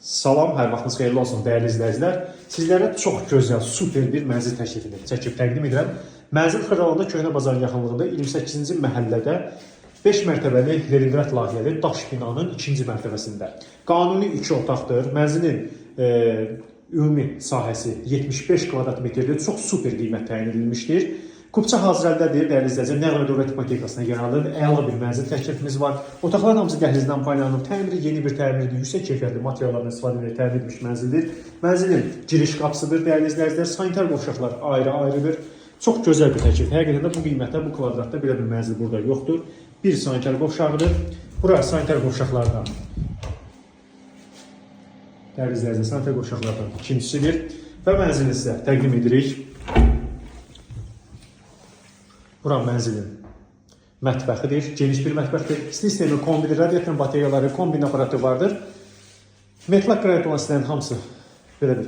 Salam, hər vaxtınız xeyirli olsun dəyərli izləyicilər. Sizlərə çox gözəl, super bir mənzil təklifini çəkib təqdim edirəm. Mənzil Xırdalanda Köhnə Bazarın yaxınlığında 28-ci məhəllədə 5 mərtəbəli Leningrad layihəli daş binanın 2-ci mərtəbəsində. Qanuni 2 otaqdır. Mənzilin ümumi sahəsi 75 kvadrat metrdir. Çox super qiymət təyin edilmişdir. Kupça hazır əlindədir, dəyərli izləyicilər. Nəql dövlət ipotekasına yaralı əla bir mənzil təklifimiz var. Otaqların hamısı dəhlizdən paylanıb, təmiri yeni bir təmirdir, yüksək keyfiyyətli materiallardan istifadə edərək təmir edilmiş mənzildir. Mənzilin giriş qapısıdır, dəyərli izləyicilər. Sanitar qovşaqlar ayrı-ayrıdır. Çox gözəl bir təklif. Həqiqətən də bu qiymətdə, bu kvadratda belə bir mənzil burada yoxdur. Bir sanitar qovşağıdır. Bura sanitar qovşaqlardan. Dəyərli izləyicilər, sanitar qovşaqlardan ikincisidir və mənzili sizə təqdim edirik. Bura mənzilin mətbəxidir, geniş bir mətbəxdir. İsti sistemi, kombili, radiatorun bateriyaları, kombin aparatı vardır. Metlak qranit olan sistemlərin hamısı belə bir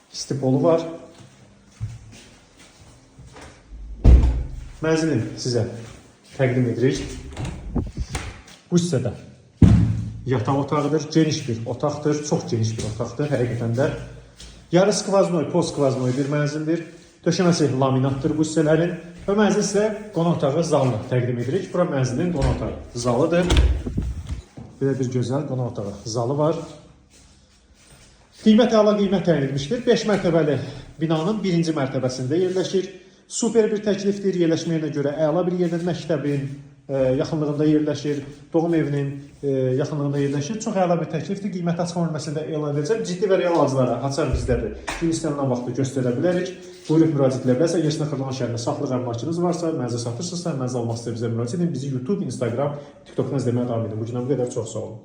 isti polu var. Mənzilin sizə təqdim edirik. Bu hissədə yataq otağıdır, geniş bir otaqdır, çox geniş bir otaqdır həqiqətən də. Yarı skvaznoy, pol skvaznoy bir mənzildir. Döşəməsi laminatdır bu hissələrin. Və mənzil sizə qonaq otağı zalını təqdim edirik. Bura mənzilin qonaq otağı zalıdır. Belə bir gözəl qonaq otağı zalı var. Qiymət əla qiymət təyin edilmişdir. 5 mərtəbəli binanın 1-ci mərtəbəsində yerləşir. Super bir təklifdir. Yerləşmə yerinə görə əla bir yerdir. Məktəbin yaxınlığında yerləşir. Doğum evinin yaxınlığında yerləşir. Çox əla bir təklifdir. Qiymət açıq bölməsində elan edəcəm. Ciddi və real alıcılara açar bizdədir. Gün istənilən vaxtı göstərə bilərik. Buyurub müraciət edə bilərsiniz. Yersinə Xırdalan şəhərində saxlıq əmlakınız varsa, mənzil satırsınızsa, mənzil almaq istəyir bizə müraciət edin. Bizi YouTube, Instagram, TikTokdan izləməyə davam edin. Bu gündən bu qədər. Çox sağ olun.